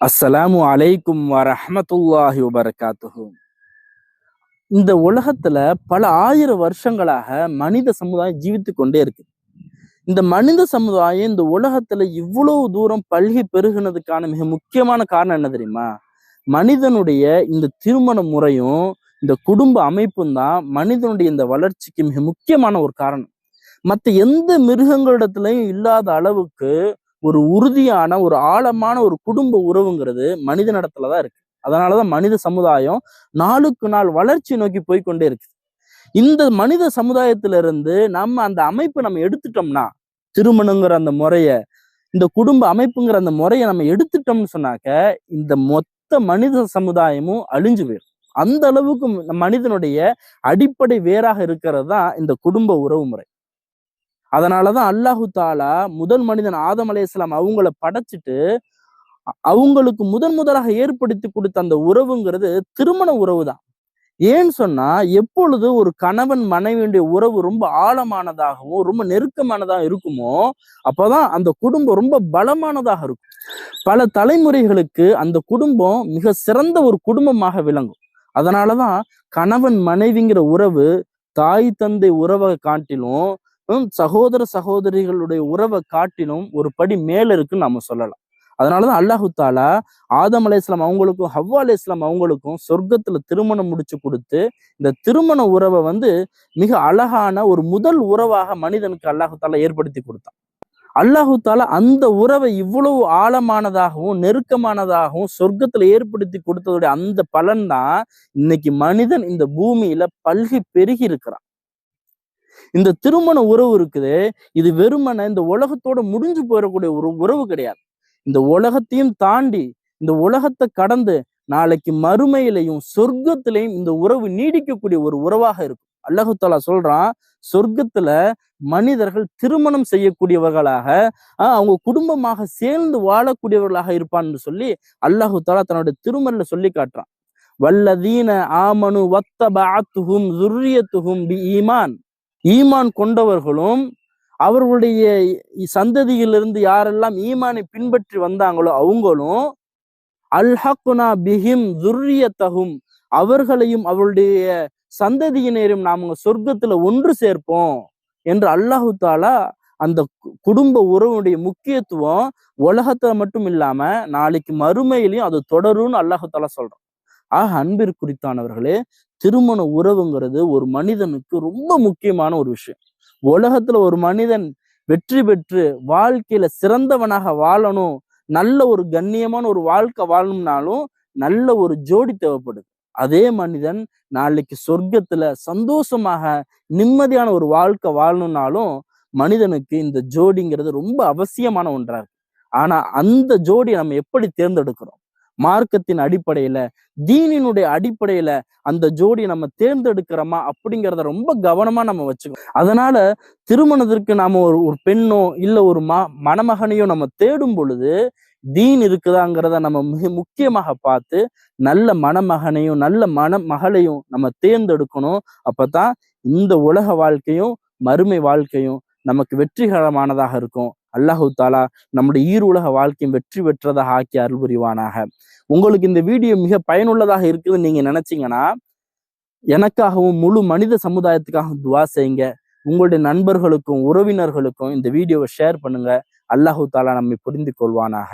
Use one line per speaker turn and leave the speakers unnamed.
அஸ்ஸலாமு அலைக்கும் வரஹ்மத்துல்லாஹி வபரகாத்துஹு. இந்த உலகத்துல பல ஆயிரம் வருஷங்களாக மனித சமுதாயம் ஜீவித்து கொண்டே இருக்கு. இந்த மனித சமுதாயம் இந்த உலகத்துல இவ்வளவு தூரம் பல்கி பெருகுனதுக்கான மிக முக்கியமான காரணம் என்ன தெரியுமா? மனிதனுடைய இந்த திருமண முறையும் இந்த குடும்ப அமைப்பும் தான் மனிதனுடைய இந்த வளர்ச்சிக்கு மிக முக்கியமான ஒரு காரணம். மற்ற எந்த மிருகங்களிடத்துலயும் இல்லாத அளவுக்கு ஒரு உறுதியான ஒரு ஆழமான ஒரு குடும்ப உறவுங்கிறது மனிதனிடத்துலதான் இருக்கு. அதனாலதான் மனித சமுதாயம் நாளுக்கு நாள் வளர்ச்சி நோக்கி போய்கொண்டே இருக்கு. இந்த மனித சமுதாயத்திலிருந்து நம்ம அந்த அமைப்பு நம்ம எடுத்துட்டோம்னா, திருமணங்கிற அந்த முறைய, இந்த குடும்ப அமைப்புங்கிற அந்த முறையை நம்ம எடுத்துட்டோம்னு சொன்னாக்க இந்த மொத்த மனித சமுதாயமும் அழிஞ்சு போயிடும். அந்த அளவுக்கு மனிதனுடைய அடிப்படை வேறாக இருக்கிறது தான் இந்த குடும்ப உறவு முறை. அதனாலதான் அல்லாஹு தாலா முதல் மனிதன் ஆதம் அலைஹிஸ்ஸலாம் அவங்கள படைச்சிட்டு அவங்களுக்கு முதலாக ஏற்படுத்தி கொடுத்த அந்த உறவுங்கிறது திருமண உறவு தான். ஏன்னு சொன்னா, எப்பொழுது ஒரு கணவன் மனைவியுடைய உறவு ரொம்ப ஆழமானதாகவும் ரொம்ப நெருக்கமானதாக இருக்குமோ அப்பதான் அந்த குடும்பம் ரொம்ப பலமானதாக இருக்கும். பல தலைமுறைகளுக்கு அந்த குடும்பம் மிக சிறந்த ஒரு குடும்பமாக விளங்கும். அதனாலதான் கணவன் மனைவிங்கிற உறவு தாய் தந்தை உறவை காட்டிலும் சகோதர சகோதரிகளுடைய உறவை காட்டிலும் ஒரு படி மேல இருக்குன்னு நம்ம சொல்லலாம். அதனாலதான் அல்லாஹு தாலா ஆதம் அலைஹிஸ்ஸலாம் அவங்களுக்கும் ஹவ்வா அலைஹிஸ்ஸலாம் அவங்களுக்கும் சொர்க்கத்துல திருமணம் முடிச்சு கொடுத்து இந்த திருமண உறவை மிக அழகான ஒரு முதல் உறவாக மனிதனுக்கு அல்லாஹு தாலா ஏற்படுத்தி கொடுத்தான். அல்லாஹு தாலா அந்த உறவை இவ்வளவு ஆழமானதாகவும் நெருக்கமானதாகவும் சொர்க்கத்துல ஏற்படுத்தி கொடுத்ததுடைய அந்த பலன் தான் இன்னைக்கு மனிதன் இந்த பூமியில பல்கி பெருகி இருக்கிறான். இந்த திருமண உறவு இருக்குது, இது வெறுமன இந்த உலகத்தோட முடிஞ்சு போயிடக்கூடிய ஒரு உறவு கிடையாது. இந்த உலகத்தையும் தாண்டி இந்த உலகத்தை கடந்து நாளைக்கு மறுமையிலையும் சொர்க்கத்திலையும் இந்த உறவு நீடிக்கக்கூடிய ஒரு உறவாக இருக்கும். அல்லாஹு தாலா சொல்றான், சொர்க்கத்துல மனிதர்கள் திருமணம் செய்யக்கூடியவர்களாக அவங்க குடும்பமாக சேர்ந்து வாழக்கூடியவர்களாக இருப்பான்னு சொல்லி அல்லாஹு தாலா தன்னுடைய திருமறையில சொல்லி காட்டுறான். வல்லதீன ஆமனு வத்தபஅத்துஹும் ஸுர்ரியத்துஹும் பிஈமான். ஈமான் கொண்டவர்களும் அவர்களுடைய சந்ததியிலிருந்து யாரெல்லாம் ஈமானை பின்பற்றி வந்தாங்களோ அவங்களும் அல்ஹக்னா பிஹிம் ஸுர்ரியத்தஹும், அவர்களையும் அவருடைய சந்ததியினரையும் நாம சொர்க்கத்துல ஒன்று சேர்ப்போம் என்று அல்லாஹு தாலா அந்த குடும்ப உறவுடைய முக்கியத்துவம் உலகத்துல மட்டும் இல்லாம நாளைக்கு மறுமையிலையும் அது தொடரும்னு அல்லாஹு தாலா சொல்றான். அன்பிற்குரித்தானவர்களே, திருமண உறவுங்கிறது ஒரு மனிதனுக்கு ரொம்ப முக்கியமான ஒரு விஷயம். உலகத்துல ஒரு மனிதன் வெற்றி பெற்று வாழ்க்கையில சிறந்தவனாக வாழணும், நல்ல ஒரு கண்ணியமான ஒரு வாழ்க்கை வாழணும்னாலும் நல்ல ஒரு ஜோடி தேவைப்படுது. அதே மனிதன் நாளைக்கு சொர்க்கத்துல சந்தோஷமாக நிம்மதியான ஒரு வாழ்க்கை வாழணும்னாலும் மனிதனுக்கு இந்த ஜோடிங்கிறது ரொம்ப அவசியமான ஒன்றா இருக்கு. ஆனா அந்த ஜோடியை நம்ம எப்படி தேர்ந்தெடுக்கிறோம்? மார்க்கத்தின் அடிப்படையில, தீனினுடைய அடிப்படையில அந்த ஜோடியை நம்ம தேர்ந்தெடுக்கிறோமா அப்படிங்கிறத ரொம்ப கவனமா நம்ம வச்சுக்கணும். அதனால திருமணத்திற்கு நாம ஒரு பெண்ணோ இல்ல ஒரு மணமகனையோ நம்ம தேடும் பொழுது தீன் இருக்குதாங்கிறத நம்ம மிக முக்கியமாக பார்த்து நல்ல மணமகனையும் நல்ல மணமகளையும் நம்ம தேர்ந்தெடுக்கணும். அப்பதான் இந்த உலக வாழ்க்கையும் மறுமை வாழ்க்கையும் நமக்கு வெற்றிகரமானதாக இருக்கும். அல்லாஹு தாலா நம்முடைய ஈருலக வாழ்க்கையும் வெற்றி பெற்றதாக ஆக்கி அருள் புரிவானாக. உங்களுக்கு இந்த வீடியோ மிக பயனுள்ளதாக இருக்குதுன்னு நீங்க நினைச்சீங்கன்னா எனக்காகவும் முழு மனித சமுதாயத்துக்காகவும் துவா செய்யுங்க. உங்களுடைய நண்பர்களுக்கும் உறவினர்களுக்கும் இந்த வீடியோவை ஷேர் பண்ணுங்க. அல்லாஹு தாலா நம்மை புரிந்து கொள்வானாக.